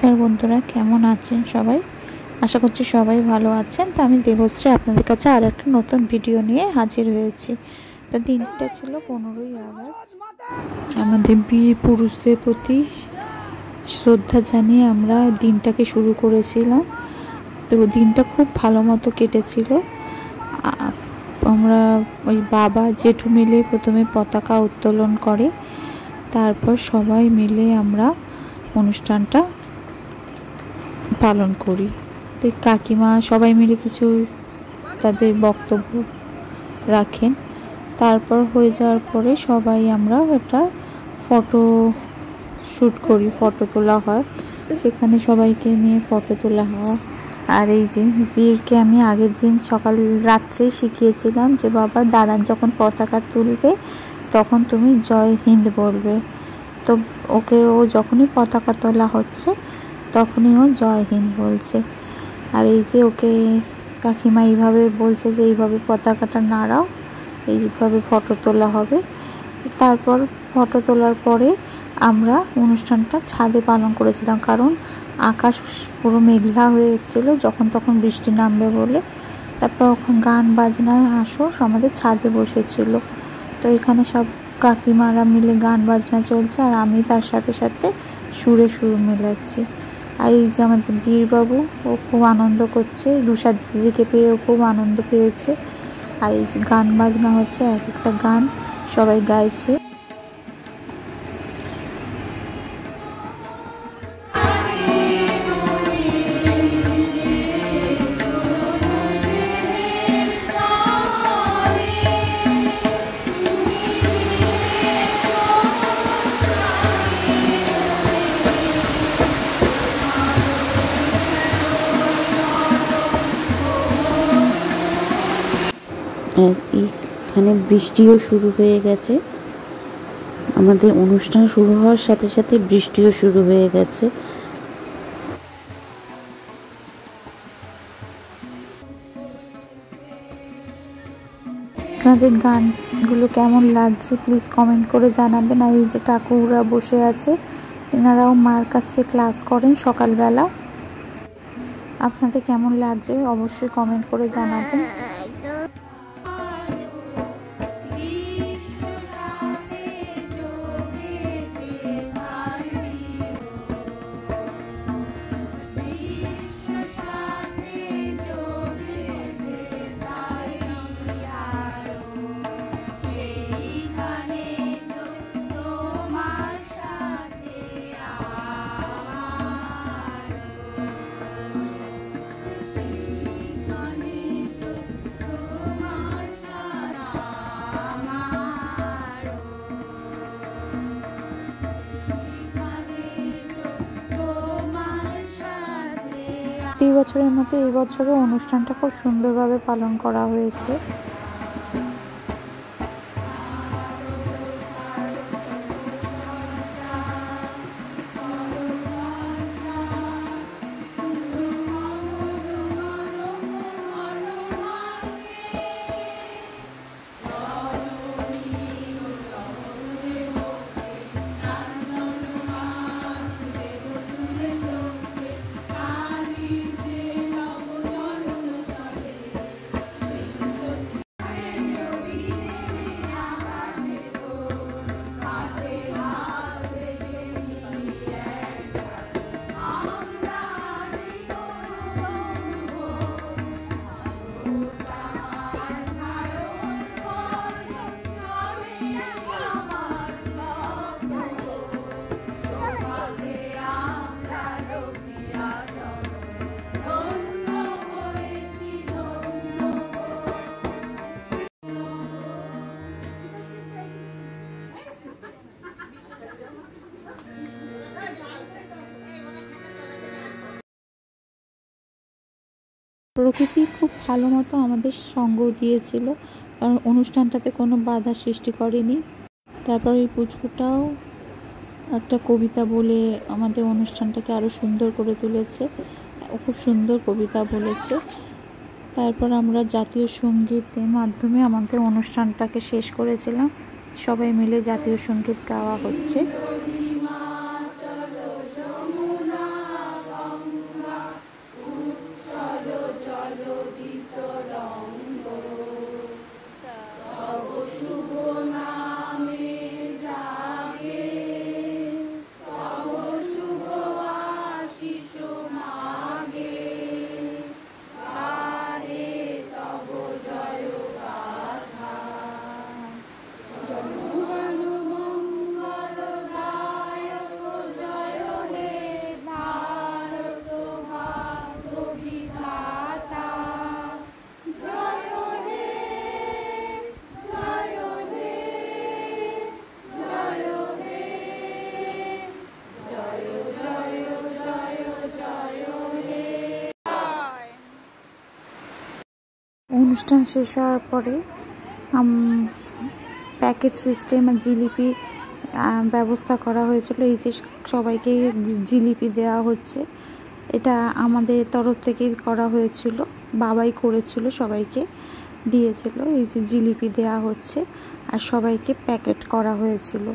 নমস্কার বন্ধুরা, কেমন আছেন সবাই? আশা করছি সবাই ভালো আছেন। তো আমি দেবশ্রী আপনাদের কাছে আর একটা নতুন ভিডিও নিয়ে হাজির হয়েছি। তো দিনটা ছিল 15ই আগস্ট। আমাদের বীর পুরুষদের প্রতি শ্রদ্ধা জানিয়ে আমরা দিনটাকে শুরু করেছিলাম। তো দিনটা খুব ভালো মতো কেটেছিল। আমরা ওই বাবা জেঠু মিলে প্রথমে পতাকা উত্তোলন করে, তারপর সবাই মিলে আমরা অনুষ্ঠানটা পালন করি। তো কাকিমা সবাই মিলে কিছু তাদের বক্তব্য রাখেন। তারপর হয়ে যাওয়ার পরে সবাই আমরা একটা ফটো শ্যুট করি, ফটো তোলা হয়, সেখানে সবাইকে নিয়ে ফটো তোলা হয়। আর এই যে বীরকে আমি আগের দিন সকাল রাত্রেই শিখিয়েছিলাম যে বাবা দাদা যখন পতাকা তুলবে তখন তুমি জয় হিন্দ বলবে। তো ও যখনই পতাকা তোলা হচ্ছে তখনই ও জয় হিন্দ বলছে। আর এই যে ওকে কাকিমা এইভাবে বলছে যে এইভাবে পতাকাটা নাড়াও, এইভাবে ফটো তোলা হবে। তারপর ফটো তোলার পরে আমরা অনুষ্ঠানটা ছাদে পালন করেছিলাম, কারণ আকাশ পুরো মেঘলা হয়ে এসেছিলো, যখন তখন বৃষ্টি নামবে বলে। তারপর ওখানে গান বাজনায় আসর আমাদের ছাদে বসেছিল। তো এখানে সব কাকিমারা মিলে গান বাজনা চলছে আর আমি তার সাথে সাথে সুরে সুর মেলাচ্ছি। আর এই যে আমাদের বীরবাবু, ও খুব আনন্দ করছে, রুষা দিদিকে পেয়ে ও খুব আনন্দ পেয়েছে। আর এই যে গান বাজনা হচ্ছে, এক একটা গান সবাই গাইছে। এখানে বৃষ্টিও শুরু হয়ে গেছে। আমাদের অনুষ্ঠান শুরু হওয়ার সাথে সাথে বৃষ্টিও শুরু হয়ে গেছে। আপনাদের গানগুলো কেমন লাগছে প্লিজ কমেন্ট করে জানাবেন। আর এই যে কাকুরা বসে আছে, এনারাও মার কাছে ক্লাস করেন সকালবেলা। আপনাদের কেমন লাগছে অবশ্যই কমেন্ট করে জানাবেন। প্রতি বছরের মতো এই বছরও অনুষ্ঠানটা খুব সুন্দরভাবে পালন করা হয়েছে। প্রকৃতি খুব ভালো মতো আমাদের সঙ্গ দিয়েছিল, কারণ অনুষ্ঠানটাতে কোনো বাধা সৃষ্টি করেনি। তারপর এই পুচকুটাও একটা কবিতা বলে আমাদের অনুষ্ঠানটাকে আরও সুন্দর করে তুলেছে। ও খুব সুন্দর কবিতা বলেছে। তারপর আমরা জাতীয় সঙ্গীতের মাধ্যমে আমাদের অনুষ্ঠানটাকে শেষ করেছিলাম। সবাই মিলে জাতীয় সঙ্গীত গাওয়া হচ্ছে। অনুষ্ঠান শেষ হওয়ার পরে প্যাকেট সিস্টেম জিলিপি ব্যবস্থা করা হয়েছিল। এই যে সবাইকে জিলিপি দেওয়া হচ্ছে, এটা আমাদের তরফ থেকেই করা হয়েছিল, বাবাই করেছিল, সবাইকে দিয়েছিল। এই যে জিলিপি দেওয়া হচ্ছে আর সবাইকে প্যাকেট করা হয়েছিল।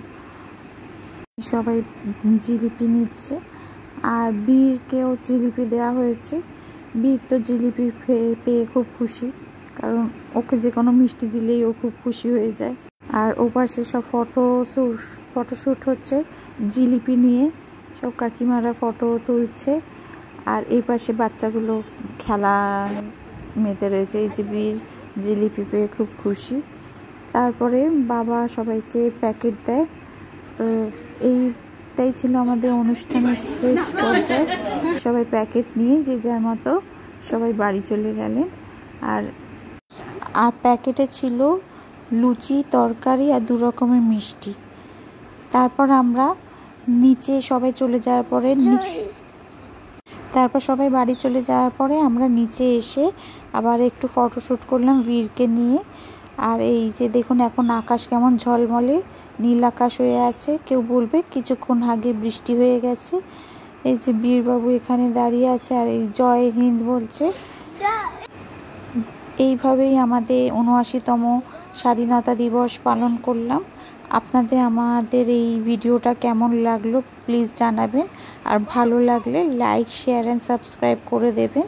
সবাই জিলিপি নিচ্ছে আর বীরকেও জিলিপি দেওয়া হয়েছে। বীর তো জিলিপি পেয়ে খুব খুশি, কারণ ওকে যে কোনো মিষ্টি দিলেই ও খুব খুশি হয়ে যায়। আর ওপাশে সব ফটোশ্যুট হচ্ছে জিলিপি নিয়ে, সব কাকিমারা ফটো তুলছে। আর এই পাশে বাচ্চাগুলো খেলা মেতে রয়েছে। এই যে বীর জিলিপি পেয়ে খুব খুশি। তারপরে বাবা সবাইকে প্যাকেট দেয়। তো এইটাই ছিল আমাদের অনুষ্ঠানের শেষ পর্যায়ে। সবাই প্যাকেট নিয়ে যে যার মতো সবাই বাড়ি চলে গেলেন। আর প্যাকেটে ছিল লুচি, তরকারি আর 2 রকমের মিষ্টি। তারপর আমরা নিচে সবাই চলে যাওয়ার পরে সবাই বাড়ি চলে যাওয়ার পরে আমরা নিচে এসে আবার একটু ফটোশ্যুট করলাম বীরকে নিয়ে। আর এই যে দেখুন এখন আকাশ কেমন ঝলমলে নীল আকাশ হয়ে আছে। কেউ বলবে কিছুক্ষণ আগে বৃষ্টি হয়ে গেছে। এই যে বীরবাবু এখানে দাঁড়িয়ে আছে আর এই জয় হিন্দ বলছে। এইভাবেই আমাদের ৭৯তম স্বাধীনতা দিবস পালন করলাম। আপনাদের আমাদের এই ভিডিওটা কেমন লাগলো প্লিজ জানাবেন। আর ভালো লাগলে লাইক, শেয়ার অ্যান্ড সাবস্ক্রাইব করে দেবেন।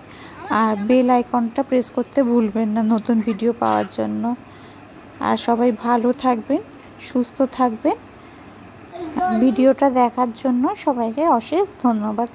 আর বেল আইকনটা প্রেস করতে ভুলবেন না নতুন ভিডিও পাওয়ার জন্য। আর সবাই ভালো থাকবেন, সুস্থ থাকবেন। ভিডিওটা দেখার জন্য সবাইকে অশেষ ধন্যবাদ।